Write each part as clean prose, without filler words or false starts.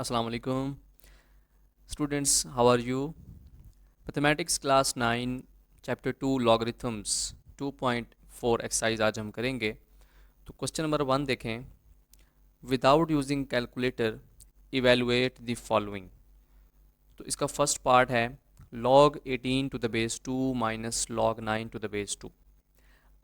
Assalamu alaikum. Students, how are you? Mathematics class 9 chapter 2 logarithms 2.4 exercise आज हम करेंगे। तो क्वेश्चन नंबर 1 देखें। Without using calculator evaluate the following. तो इसका फर्स्ट पार्ट है log 18 to the base 2 minus log 9 to the base 2।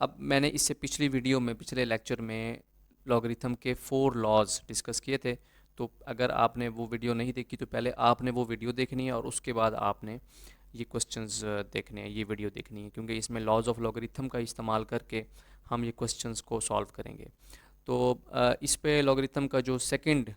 अब मैंने इससे पिछले लेक्चर में लॉगरिथम के 4 लॉज डिस्कस किए थे। तो अगर आपने वो वीडियो नहीं देखी तो पहले आपने वो वीडियो देखनी है और उसके बाद आपने ये क्वेश्चंस देखने हैं, ये वीडियो देखनी है, क्योंकि इसमें लॉज ऑफ लॉगरिथम का इस्तेमाल करके हम ये क्वेश्चंस को सॉल्व करेंगे। तो इस पे लॉगरिथम का जो सेकंड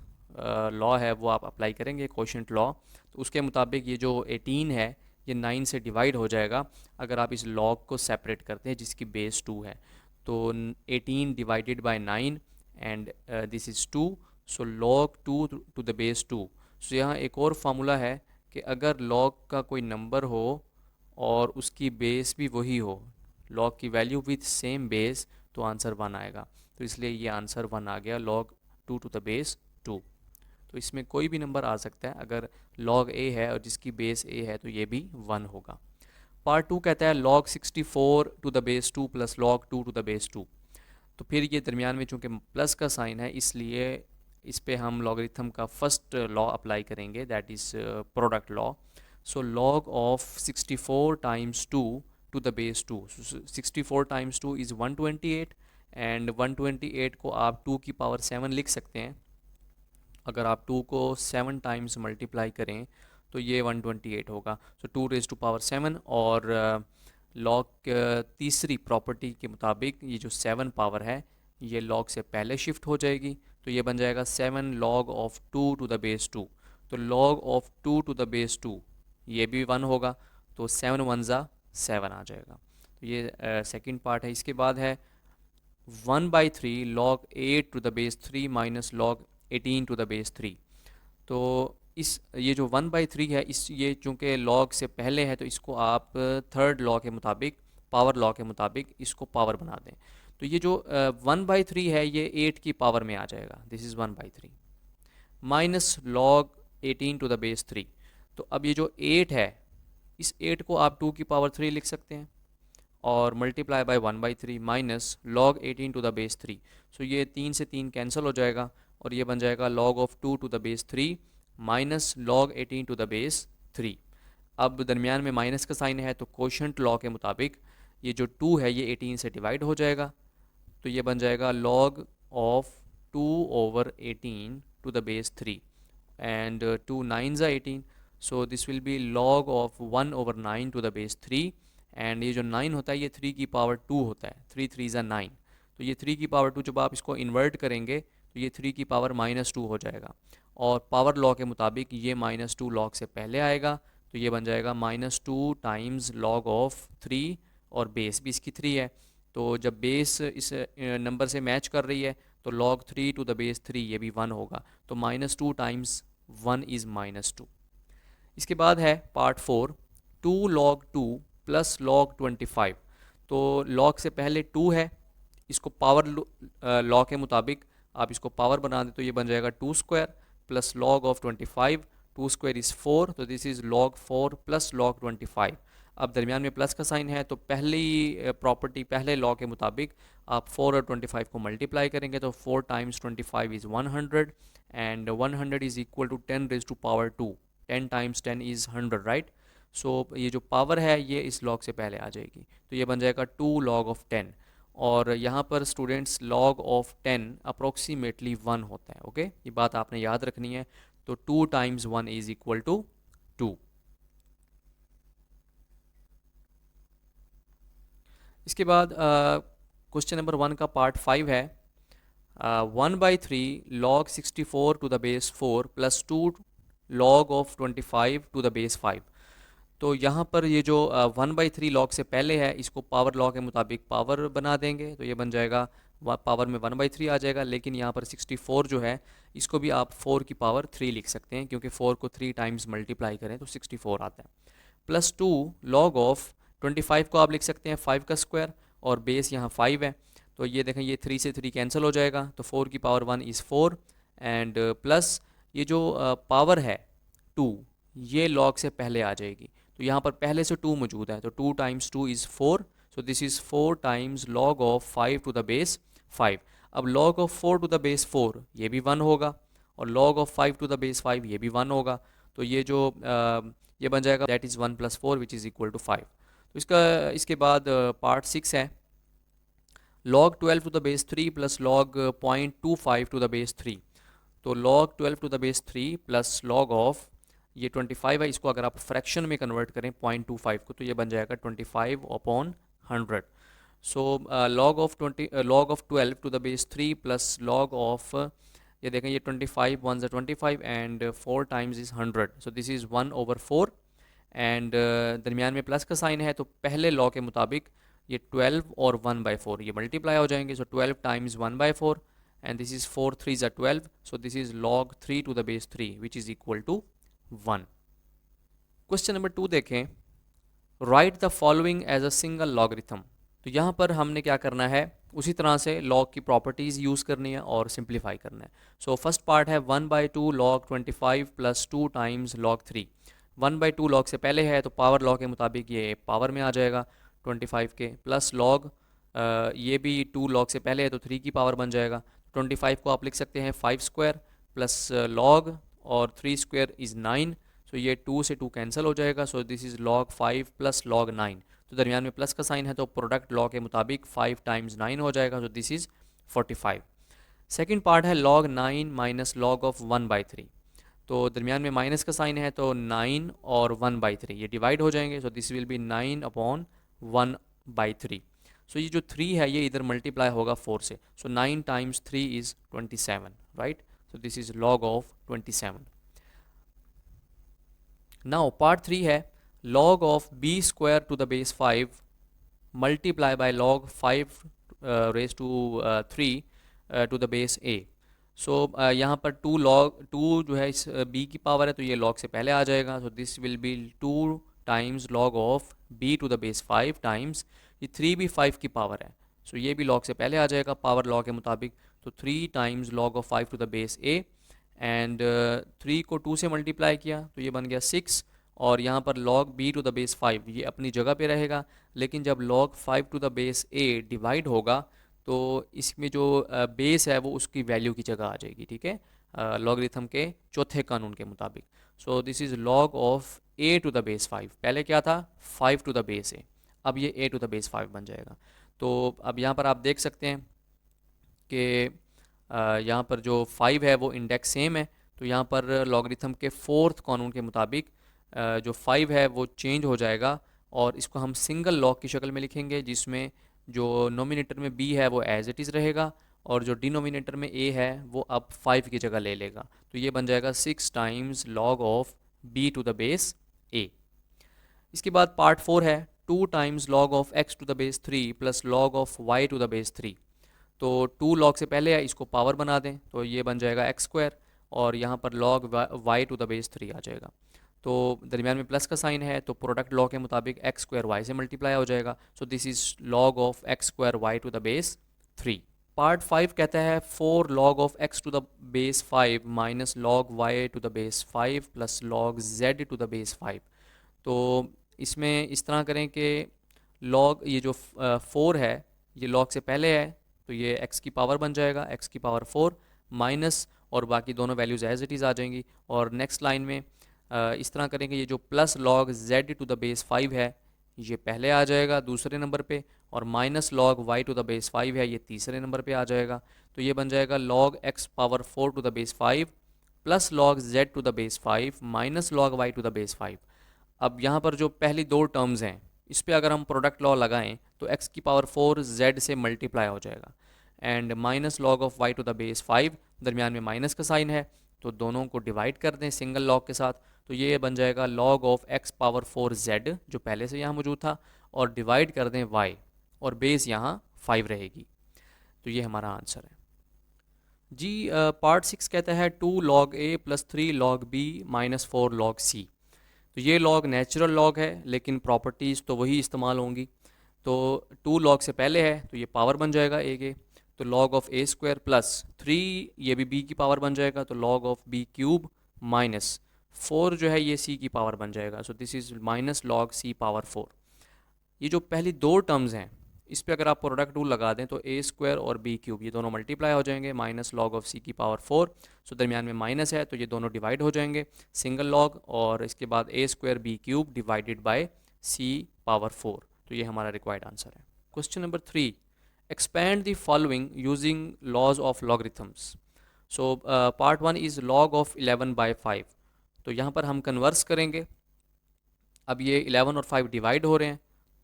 लॉ है वो आप अप्लाई करेंगे, कोशेंट लॉ। तो उसके मुताबिक ये जो 18 है ये 9 से डिवाइड हो जाएगा अगर आप इस लॉग को सेपरेट करते हैं जिसकी बेस 2 है। तो 18 divided by 9 and this is 2, so log 2 to the base 2। So यहाँ एक और फार्मूला है कि अगर log का कोई नंबर हो और उसकी बेस भी वही हो, log की वैल्यू विथ सेम बेस, तो आंसर 1 आएगा। तो इसलिए ये आंसर 1 आ गया, log 2 टू द बेस 2। तो इसमें कोई भी नंबर आ सकता है, अगर log a है और जिसकी बेस a है तो ये भी 1 होगा। पार्ट 2 कहता है log 64 to the base 2 plus log 2 to the base 2। तो फिर ये दरमियान में चूँकि प्लस का साइन है इसलिए इस पे हम लॉगरिथम का फर्स्ट लॉ अप्लाई करेंगे, that is product law. So log of 64 times 2 to the base 2, 64 times 2 is 128 and 128 को आप 2 की पावर 7 लिख सकते हैं। अगर आप 2 को 7 टाइम्स मल्टीप्लाई करें तो ये 128 होगा। सो 2 रेज टू पावर 7 और लॉग तीसरी प्रॉपर्टी के मुताबिक ये जो 7 पावर है ये लॉग से पहले शिफ्ट हो जाएगी। तो ये बन जाएगा 7 log of 2 to the base 2। तो log of 2 to the base 2 ये भी 1 होगा, तो 7 1 ज़ा 7 आ जाएगा। तो ये सेकंड पार्ट है। इसके बाद है 1/3 log 8 to the base 3 minus log 18 to the base 3। तो इस ये जो 1/3 है, इस ये चूँकि log से पहले है तो इसको आप थर्ड लॉ के मुताबिक, पावर लॉ के मुताबिक इसको पावर बना दें। तो ये जो 1/3 है ये 8 की पावर में आ जाएगा, this is 1/3 minus log 18 to the base 3। तो अब ये जो 8 है इस 8 को आप 2 की पावर 3 लिख सकते हैं और multiply by 1/3 minus log 18 to the base 3। So ये 3 से 3 कैंसिल हो जाएगा और ये बन जाएगा log of 2 to the base 3 minus log 18 to the base 3। अब दरमियान में माइनस का साइन है तो कोशेंट लॉ के मुताबिक ये जो 2 है ये 18 से डिवाइड हो जाएगा। तो ये बन जाएगा log of 2/18 to the base 3 and 2 9 ज़ा 18। So this will be log of 1/9 to the base 3 and ये जो 9 होता है ये 3 की पावर 2 होता है, 3 3 ज़ा 9। तो ये 3 की पावर 2 जब आप इसको इन्वर्ट करेंगे तो ये 3 की पावर -2 हो जाएगा और पावर लॉ के मुताबिक ये -2 लॉग से पहले आएगा। तो ये बन जाएगा -2 टाइम्स log ऑफ 3 और बेस भी इसकी 3 है। तो जब बेस इस नंबर से मैच कर रही है तो log 3 टू द बेस 3 ये भी 1 होगा। तो -2 टाइम्स 1 इज़ -2। इसके बाद है पार्ट 4, 2 log 2 प्लस log 25। तो log से पहले 2 है, इसको पावर लॉ के मुताबिक आप इसको पावर बना दें तो ये बन जाएगा 2 square plus log of 25। 2 square is 4, तो this is log 4 plus log 25। अब दरमियान में प्लस का साइन है तो पहली प्रॉपर्टी, पहले लॉ के मुताबिक आप 4 और 25 को मल्टीप्लाई करेंगे तो 4 times 25 is 100 and 100 is equal to 10 raise to power 2। 10 times 10 is 100, right. So ये जो पावर है ये इस लॉग से पहले आ जाएगी तो ये बन जाएगा 2 log ऑफ 10। और यहाँ पर स्टूडेंट्स log ऑफ 10 अप्रोक्सीमेटली 1 होता है। ओके, ये बात आपने याद रखनी है। तो 2 टाइम्स 1 इज़ इक्वल टू 2। इसके बाद क्वेश्चन नंबर 1 का पार्ट 5 है 1/3 log 64 to the base 4 plus 2 log of 25 to the base 5। तो यहाँ पर ये जो 1/3 log से पहले है इसको पावर लॉ के मुताबिक पावर बना देंगे तो ये बन जाएगा पावर में 1/3 आ जाएगा। लेकिन यहाँ पर 64 जो है इसको भी आप 4 की पावर 3 लिख सकते हैं क्योंकि 4 को 3 टाइम्स मल्टीप्लाई करें तो 64 आता है। प्लस 2 log ऑफ 25 को आप लिख सकते हैं 5 का स्क्वायर और बेस यहाँ 5 है। तो ये देखें ये 3 से 3 कैंसिल हो जाएगा तो 4 की पावर 1 इज़ 4 एंड प्लस ये जो पावर है 2, ये log से पहले आ जाएगी। तो यहाँ पर पहले से 2 मौजूद है, तो 2 times 2 is 4, so this is 4 times log of 5 to the base 5। अब log of 4 to the base 4 ये भी 1 होगा, और log of 5 to the base 5 ये भी 1 होगा। तो ये जो ये बन जाएगा that is 1 + 4 which is equal to 5। तो इसके बाद पार्ट 6 है log 12 to the base 3 plus log 0.25 to the base 3। तो log 12 to the base 3 plus log of ये 25 है, इसको अगर आप फ्रैक्शन में कन्वर्ट करें 0.25 को, तो ये बन जाएगा 25/100। So log of 12 to the base 3 plus log of ये देखें, ये 25 1 25 and 4 times is 100, so this is 1/4। And दरमियान में प्लस का साइन है, तो पहले लॉ के मुताबिक ये 12 और 1/4 ये मल्टीप्लाई हो जाएंगे। So 12 times 1/4 and this is 4 3 ज़ा 12, so this is log 3 to the base 3 which is equal to 1। Question number 2 देखें, write the following as a single logarithm. तो यहाँ पर हमने क्या करना है, उसी तरह से लॉग की प्रॉपर्टीज़ यूज़ करनी है और सिंप्लीफाई करना है। सो फर्स्ट पार्ट है 1/2 log 25 plus 2 times log 3। 1/2 log से पहले है, तो पावर लॉ के मुताबिक ये पावर में आ जाएगा 25 के, प्लस log ये भी 2 log से पहले है, तो 3 की पावर बन जाएगा। 25 को आप लिख सकते हैं 5 स्क्वायर प्लस log और 3 स्क्वायर इज़ 9, सो ये 2 से 2 कैंसिल हो जाएगा। So this is log 5 plus log 9, तो दरमियान में प्लस का साइन है, तो प्रोडक्ट लॉ के मुताबिक 5 टाइम्स 9 हो जाएगा, so this is 45। Second part है log 9 माइनस log ऑफ 1/3। तो दरमियान में माइनस का साइन है, तो 9 और 1/3 ये डिवाइड हो जाएंगे, सो दिस विल बी 9/1/3। सो ये जो 3 है ये इधर मल्टीप्लाई होगा 4 से, so 9 times 3 is 27, right. So this is log of 27। Now part 3 है log of b square to the base 5 multiply by log 5 raise to 3 to the base a। So यहाँ पर 2 जो है इस b की पावर है, तो ये log से पहले आ जाएगा। So this will be 2 times log of b to the base 5 times ये 3 भी 5 की पावर है, सो ये भी log से पहले आ जाएगा पावर लॉ के मुताबिक। तो 3 times log of 5 to the base a and 3 को 2 से मल्टीप्लाई किया, तो ये बन गया 6। और यहाँ पर log b to the base 5 ये अपनी जगह पे रहेगा, लेकिन जब log 5 to the base a divide होगा, तो इसमें जो बेस है वो उसकी वैल्यू की जगह आ जाएगी, ठीक है, लॉगरिथम के चौथे कानून के मुताबिक। So this is log of a to the base 5, पहले क्या था 5 टू द बेस a, अब ये a टू द बेस 5 बन जाएगा। तो अब यहाँ पर आप देख सकते हैं कि यहाँ पर जो 5 है वो इंडेक्स सेम है, तो यहाँ पर लॉगरिथम के फोर्थ कानून के मुताबिक जो 5 है वो चेंज हो जाएगा, और इसको हम सिंगल लॉग की शक्ल में लिखेंगे, जिसमें जो नोमिनेटर में b है वो एज इट इज़ रहेगा, और जो डिनोमिनेटर में a है वो अब 5 की जगह ले लेगा। तो ये बन जाएगा 6 times log of b to the base a। इसके बाद पार्ट 4 है 2 times log of x to the base 3 plus log of y to the base 3। तो 2 log से पहले है, इसको पावर बना दें, तो ये बन जाएगा x स्क्वायर, और यहाँ पर log y to the base 3 आ जाएगा। तो दरमियान में प्लस का साइन है, तो प्रोडक्ट लॉ के मुताबिक x स्क्वायर y से मल्टीप्लाई हो जाएगा। So this is log of x square y to the base 3। Part 5 कहता है 4 log of x to the base 5 minus log y to the base 5 plus log z to the base 5। तो इसमें इस तरह करें कि log ये जो 4 है ये log से पहले है, तो ये x की पावर बन जाएगा, x की पावर 4 माइनस, और बाकी दोनों वैल्यूज़ एज इट इज़ आ जाएंगी। और नेक्स्ट लाइन में इस तरह करेंगे, ये जो plus log z to the base 5 है ये पहले आ जाएगा दूसरे नंबर पे, और minus log y to the base 5 है ये तीसरे नंबर पे आ जाएगा। तो ये बन जाएगा log x power 4 to the base 5 plus log z to the base 5 minus log y to the base 5। अब यहाँ पर जो पहली 2 टर्म्स हैं इस पर अगर हम प्रोडक्ट लॉ लगाएं, तो x की पावर 4 z से मल्टीप्लाई हो जाएगा, and minus log of y to the base 5, दरमियान में माइनस का साइन है, तो दोनों को डिवाइड कर दें सिंगल लॉग के साथ, तो ये बन जाएगा log of x power 4 z जो पहले से यहाँ मौजूद था, और डिवाइड कर दें y, और बेस यहाँ 5 रहेगी। तो ये हमारा आंसर है जी। पार्ट 6 कहता है 2 log a plus 3 log b minus 4 log c। तो ये लॉग नेचुरल लॉग है, लेकिन प्रॉपर्टीज़ तो वही इस्तेमाल होंगी। तो 2 log से पहले है, तो ये पावर बन जाएगा a के, तो log of A square plus 3, ये भी b की पावर बन जाएगा, तो log of b cube minus 4 जो है ये c की पावर बन जाएगा। So this is minus log c power 4। ये जो पहली दो टर्म्स हैं इस पे अगर आप प्रोडक्ट रूल लगा दें तो ए स्क्वायर और बी क्यूब ये दोनों मल्टीप्लाई हो जाएंगे, माइनस लॉग ऑफ सी की पावर 4। सो दरमियान में माइनस है तो ये दोनों डिवाइड हो जाएंगे, सिंगल लॉग, और इसके बाद A square B cube divided by C power 4। तो ये हमारा रिक्वायर्ड आंसर है। Question number 3, expand the following using laws of logarithms. So part 1 is log of 11/5। तो यहाँ पर हम कन्वर्स करेंगे। अब ये 11 और 5 डिवाइड हो रहे हैं,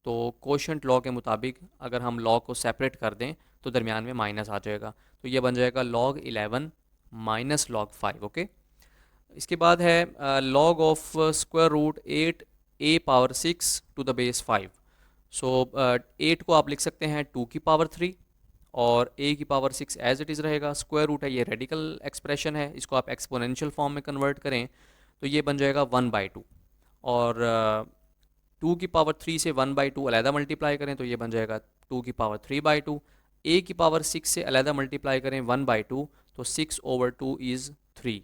तो कोशेंट लॉ के मुताबिक अगर हम लॉ को सेपरेट कर दें तो दरमियान में माइनस आ जाएगा, तो ये बन जाएगा log 11 माइनस log 5। ओके, इसके बाद है log of square root 8 a power 6 to the base 5। So 8 को आप लिख सकते हैं 2 की पावर 3 और a की पावर 6 एज इट इज़ रहेगा। स्क्वायर रूट है, ये रेडिकल एक्सप्रेशन है, इसको आप एक्सपोनेंशियल फॉर्म में कन्वर्ट करें तो ये बन जाएगा 1/2, और 2 की पावर 3 से 1/2 अलहदा मल्टीप्लाई करें तो ये बन जाएगा 2 की पावर 3/2। a की पावर 6 से अलहदा मल्टीप्लाई करें 1/2 तो 6/2 इज़ 3,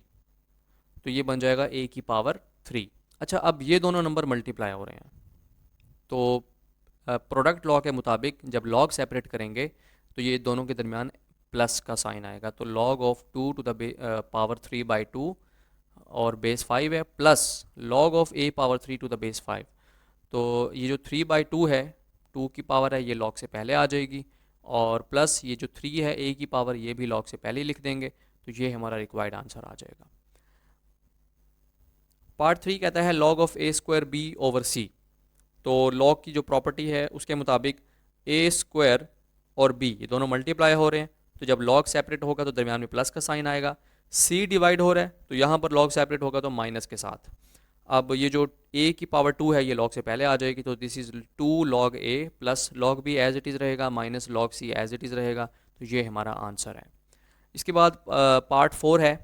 तो ये बन जाएगा a की पावर 3। अच्छा, अब ये दोनों नंबर मल्टीप्लाई हो रहे हैं, तो प्रोडक्ट लॉ के मुताबिक जब लॉग सेपरेट करेंगे तो ये दोनों के दरमियान प्लस का साइन आएगा, तो log of 2 to the power 3/2 और बेस 5 है, plus log of a power 3 to the base 5। तो ये जो 3/2 है, 2 की पावर है, ये log से पहले आ जाएगी, और प्लस ये जो 3 है a की पावर, ये भी log से पहले ही लिख देंगे, तो ये हमारा रिक्वायर्ड आंसर आ जाएगा। पार्ट 3 कहता है log of a square b over c। तो log की जो प्रॉपर्टी है उसके मुताबिक a स्क्वायर और b ये दोनों मल्टीप्लाई हो रहे हैं, तो जब log सेपरेट होगा तो दरमियान में प्लस का साइन आएगा। c डिवाइड हो रहा है तो यहाँ पर log सेपरेट होगा तो माइनस के साथ। अब ये जो a की पावर 2 है ये log से पहले आ जाएगी, तो this is 2 log a plus log b as it is रहेगा minus log c as it is रहेगा, तो ये हमारा आंसर है। इसके बाद पार्ट 4 है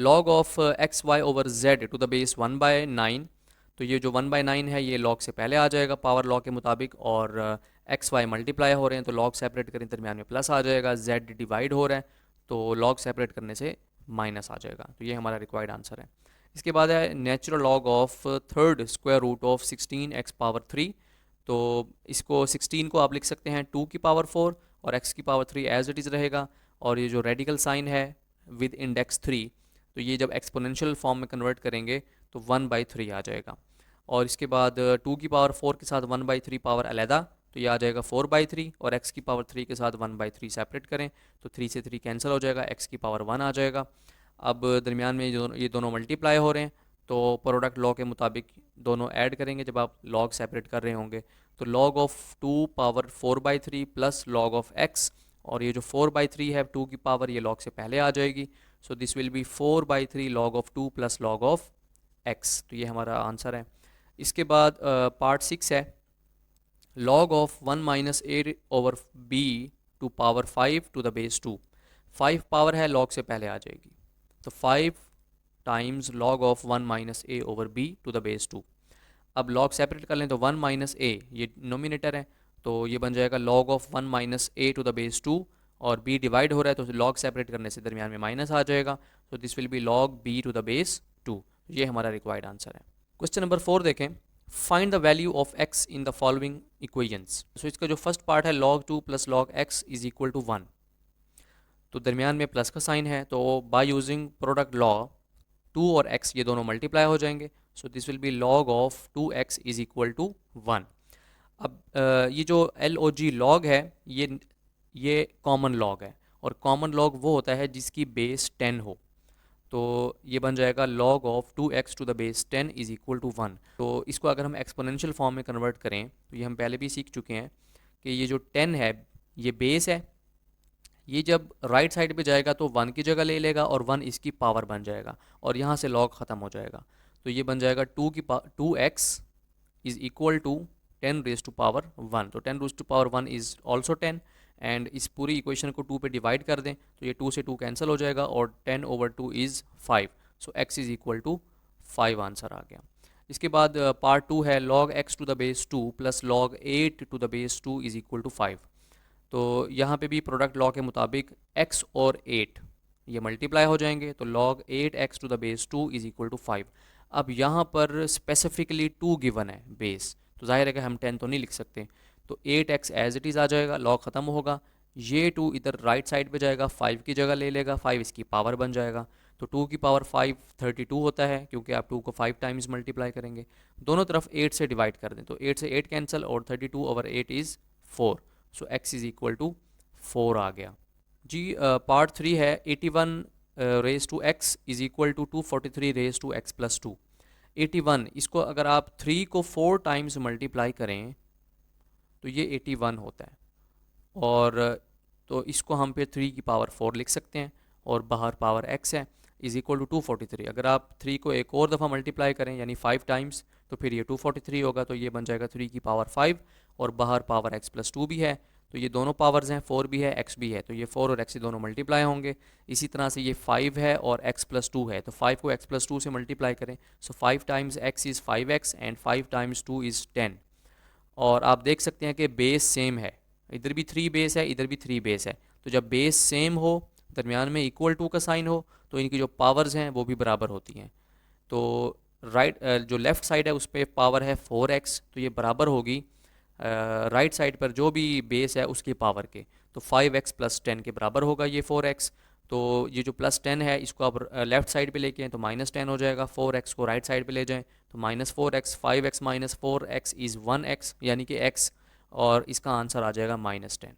log of x y over z to the base 1/9। तो ये जो 1/9 है ये log से पहले आ जाएगा पावर लॉ के मुताबिक, और एक्स वाई मल्टीप्लाई हो रहे हैं तो log सेपरेट करें दरमियान में प्लस आ जाएगा, z डिवाइड हो रहा है तो log सेपरेट करने से माइनस आ जाएगा, तो ये हमारा रिक्वायर्ड आंसर है। इसके बाद है natural log of third square root of 16x power 3। तो इसको 16 को आप लिख सकते हैं 2 की पावर 4 और x की पावर 3 एज इट इज़ रहेगा, और ये जो रेडिकल साइन है विद इंडेक्स 3, तो ये जब एक्सपोनेंशियल फॉर्म में कन्वर्ट करेंगे तो 1/3 आ जाएगा, और इसके बाद 2 की पावर 4 के साथ 1/3 पावर अलहदा, तो ये आ जाएगा 4/3, और x की पावर 3 के साथ 1/3 सेपरेट करें तो 3 से 3 कैंसिल हो जाएगा, x की पावर 1 आ जाएगा। अब दरमियान में ये दोनों मल्टीप्लाई हो रहे हैं, तो प्रोडक्ट लॉ के मुताबिक दोनों ऐड करेंगे जब आप लॉग सेपरेट कर रहे होंगे, तो log of 2 power 4/3 plus log of x, और ये जो 4/3 है 2 की पावर ये log से पहले आ जाएगी, सो this will B 4/3 log of 2 plus log of x, तो ये हमारा आंसर है। इसके बाद पार्ट 6 है log of 1 minus a over b to power 5 to the base 2। 5 power है log से पहले आ जाएगी, तो 5 times log of 1 minus a over b to the base 2। अब log सेपरेट कर लें तो 1 माइनस ए ये नोमिनेटर है, तो ये बन जाएगा log of 1 minus a to the base 2, और b डिवाइड हो रहा है तो log सेपरेट करने से दरमियान में माइनस आ जाएगा, तो this will be log b to the base 2। ये हमारा रिक्वायर्ड आंसर है। क्वेश्चन नंबर 4 देखें, find the value of x in the following equations. So इसका जो फर्स्ट पार्ट है log 2 plus log x is equal to 1, तो दरमियान में प्लस का साइन है, तो बाय यूजिंग प्रोडक्ट लॉ 2 और x ये दोनों मल्टीप्लाई हो जाएंगे, so this will be log of 2x is equal to 1। अब ये जो LOG लॉग है ये कॉमन लॉग है, और कॉमन लॉग वो होता है जिसकी बेस 10 हो, तो ये बन जाएगा log of 2x to the base 10 is equal to 1। तो इसको अगर हम एक्सपोनेंशियल फॉर्म में कन्वर्ट करें तो ये हम पहले भी सीख चुके हैं कि ये जो 10 है ये बेस है, ये जब राइट साइड पे जाएगा तो 1 की जगह ले लेगा और 1 इसकी पावर बन जाएगा, और यहाँ से log ख़त्म हो जाएगा, तो ये बन जाएगा 2x is equal to 10 raise to power 1। तो 10 raise to power 1 is also 10, and इस पूरी इक्वेशन को 2 पे डिवाइड कर दें तो ये 2 से 2 कैंसिल हो जाएगा, और 10/2 is 5, so x is equal to 5 answer आ गया। इसके बाद पार्ट 2 है log x to the base 2 plus log 8 to the base 2 is equal to 5। तो यहाँ पे भी प्रोडक्ट लॉ के मुताबिक x और 8 ये मल्टीप्लाई हो जाएंगे, तो log 8x to the base 2 is equal to 5। अब यहाँ पर स्पेसिफिकली 2 गिवन है बेस, तो जाहिर है कि हम 10 तो नहीं लिख सकते, तो 8x एज इट इज़ आ जाएगा, लॉग ख़त्म होगा, ये 2 इधर राइट साइड पे जाएगा, 5 की जगह ले लेगा, 5 इसकी पावर बन जाएगा, तो 2 की पावर 5 32 होता है, क्योंकि आप 2 को 5 टाइम्स मल्टीप्लाई करेंगे, दोनों तरफ 8 से डिवाइड कर दें, तो 8 से 8 कैंसिल और 32 over 8 is 4, so x is equal to 4 आ गया जी। पार्ट 3 है 81 raise to x is equal to 243 raise to x plus 2। 81 इसको अगर आप 3 को 4 टाइम्स मल्टीप्लाई करें तो ये 81 होता है, और तो इसको हम फिर 3 की पावर 4 लिख सकते हैं, और बाहर पावर x है, इज़ इक्वल टू 243। अगर आप 3 को एक और दफ़ा मल्टीप्लाई करें यानी 5 टाइम्स, तो फिर ये 243 होगा, तो ये बन जाएगा 3 की पावर 5, और बाहर पावर x प्लस 2 भी है, तो ये दोनों पावर्स हैं, 4 भी है x भी है, तो ये 4 और x दोनों मल्टीप्लाई होंगे। इसी तरह से ये 5 है और x प्लस 2 है, तो 5 को x प्लस 2 से मल्टीप्लाई करें, सो 5 times x is 5x and 5 times 2 is 10। और आप देख सकते हैं कि बेस सेम है, इधर भी 3 बेस है, इधर भी 3 बेस है, तो जब बेस सेम हो, दरमियान में इक्वल टू का साइन हो, तो इनकी जो पावर्स हैं वो भी बराबर होती हैं। तो जो लेफ़्ट साइड है उस पर पावर है 4x, तो ये बराबर होगी राइट साइड पर जो भी बेस है उसकी पावर के, तो 5x प्लस 10 के बराबर होगा ये 4x। तो ये जो प्लस 10 है इसको आप लेफ्ट साइड पे लेके आएँ तो माइनस 10 हो जाएगा, 4x को राइट साइड पे ले जाएं तो minus 4x, 5x minus 4x is 1x यानी कि x, और इसका आंसर आ जाएगा -10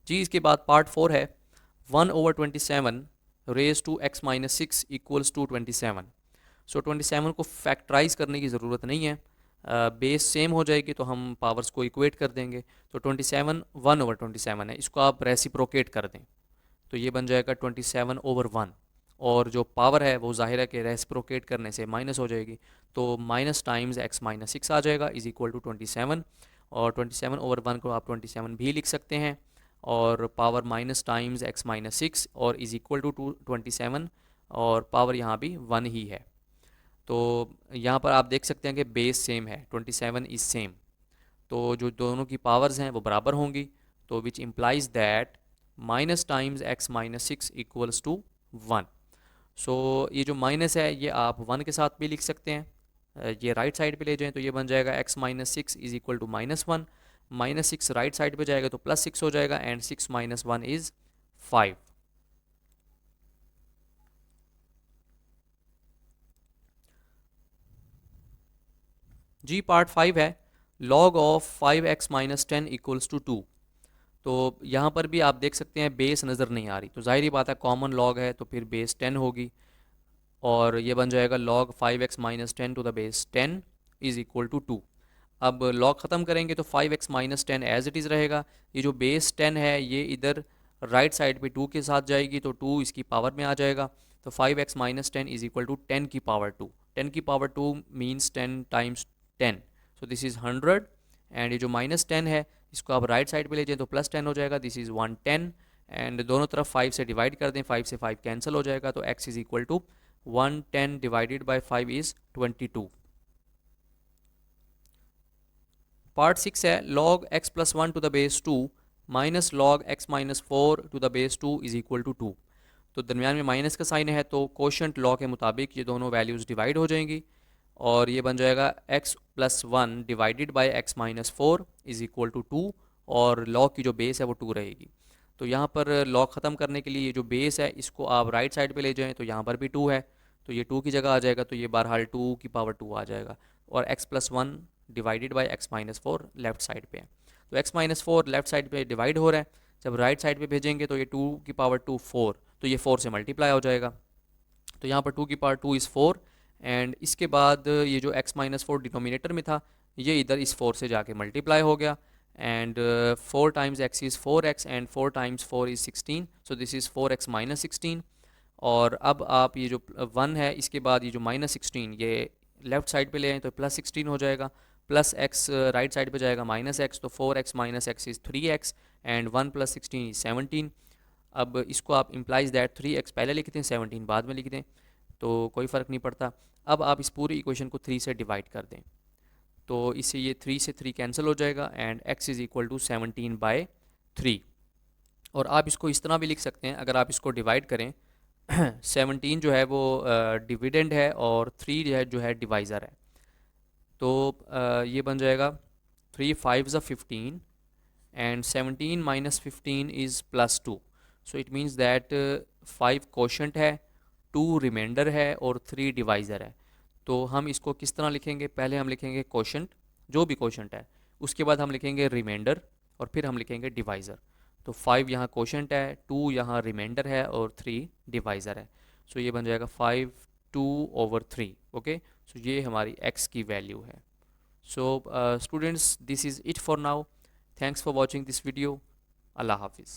जी। इसके बाद पार्ट 4 है 1/27 raise to x minus 6 equals to 27। So 27 को फैक्टराइज करने की ज़रूरत नहीं है, बेस सेम हो जाएगी तो हम पावर्स को इक्वेट कर देंगे, तो 27 1/27 है, इसको आप रेसिप्रोकेट कर दें तो ये बन जाएगा 27/1, और जो पावर है वो जाहिर है कि रेसिप्रोकेट करने से माइनस हो जाएगी, तो माइनस टाइम्स x माइनस 6 आ जाएगा इज इक्वल टू 27, और 27/1 को आप 27 भी लिख सकते हैं, और power minus times x minus 6 और इज इक्वल टू 27, और पावर यहाँ भी 1 ही है। तो यहाँ पर आप देख सकते हैं कि बेस सेम है, 27 इज़ सेम, तो जो दोनों की पावर्स हैं वो बराबर होंगी, तो which implies that minus times x minus 6 equals to 1। So ये जो माइनस है ये आप 1 के साथ भी लिख सकते हैं, ये राइट साइड पे ले जाएं तो ये बन जाएगा x minus 6 is equal to -1, -6 right side पे जाएगा तो +6 हो जाएगा, एंड 6 माइनस 1 इज़ 5। जी पार्ट 5 है log of 5x minus 10 equals to 2। तो यहाँ पर भी आप देख सकते हैं बेस नज़र नहीं आ रही, तो जाहिर बात है कॉमन लॉग है तो फिर बेस 10 होगी, और ये बन जाएगा log 5x minus 10 to the base 10 is equal to 2। अब लॉग ख़त्म करेंगे तो 5x minus 10 as it is रहेगा, ये जो बेस 10 है ये इधर राइट साइड पे 2 के साथ जाएगी तो 2 इसकी पावर में आ जाएगा, तो 5x minus 10 is equal to 10 की पावर 2, 10 की power 2 means 10 times 10, so this is 100, and ये जो -10 है इसको आप राइट साइड पे ले जाएं तो +10 हो जाएगा, दिस इज़ 110, एंड दोनों तरफ 5 से डिवाइड कर दें, 5 से 5 कैंसिल हो जाएगा, तो x is equal to 110 divided by 5 is 22। Part 6 है log x plus 1 to the base 2 minus log x minus 4 to the base 2 is equal to 2। तो दरमियान में माइनस का साइन है तो कोशंट लॉ के मुताबिक ये दोनों वैल्यूज़ डिवाइड हो जाएंगी, और ये बन जाएगा x plus 1 divided by x minus 4 is equal to 2, और लॉग की जो बेस है वो 2 रहेगी। तो यहाँ पर लॉग ख़त्म करने के लिए ये जो बेस है इसको आप राइट साइड पे ले जाएं तो यहाँ पर भी 2 है, तो ये 2 की जगह आ जाएगा, तो ये बहरहाल 2 की पावर 2 आ जाएगा, और x plus 1 divided by x minus 4 left side पे है, तो x माइनस 4 लेफ्ट साइड पे डिवाइड हो रहा है, जब राइट साइड पे भेजेंगे तो ये 2 की पावर 2 4, तो ये 4 से मल्टीप्लाई हो जाएगा, तो यहाँ पर 2 की पावर 2 इज़ 4, एंड इसके बाद ये जो x माइनस 4 डिनोमिनेटर में था ये इधर इस 4 से जाके मल्टीप्लाई हो गया, and 4 times x is 4x and 4 times 4 is 16, so this is 4x minus 16, और अब आप ये जो 1 है इसके बाद ये जो -16 ये लेफ्ट साइड पे ले आए तो +16 हो जाएगा, प्लस x राइट साइड पे जाएगा -x, तो 4x minus x is 3x, and 1 plus 16 is 17। अब इसको आप इम्प्लाइज दैट 3x पहले लिखते हैं 17 बाद में लिख दें तो कोई फ़र्क नहीं पड़ता। अब आप इस पूरी इक्वेशन को 3 से डिवाइड कर दें, तो इससे ये 3 से 3 कैंसिल हो जाएगा and x is equal to 17/3। और आप इसको इस तरह भी लिख सकते हैं, अगर आप इसको डिवाइड करें 17 जो है वो डिविडेंड है और 3 जो है डिवाइज़र है। तो ये बन जाएगा 3 5 ज़ा 15 and 17 minus 15 is plus 2, so it means that 5 quotient है, 2 रिमाइंडर है और 3 डिवाइज़र है। तो हम इसको किस तरह लिखेंगे, पहले हम लिखेंगे क्वोशंट, जो भी क्वोशंट है, उसके बाद हम लिखेंगे रिमाइंडर और फिर हम लिखेंगे डिवाइज़र। तो 5 यहाँ क्वोशंट है, 2 यहाँ रिमाइंडर है और 3 डिवाइज़र है। सो ये बन जाएगा 5/2/3। ओके, सो ये हमारी x की वैल्यू है। So students, this is it for now. Thanks for watching this video. Allah Hafiz.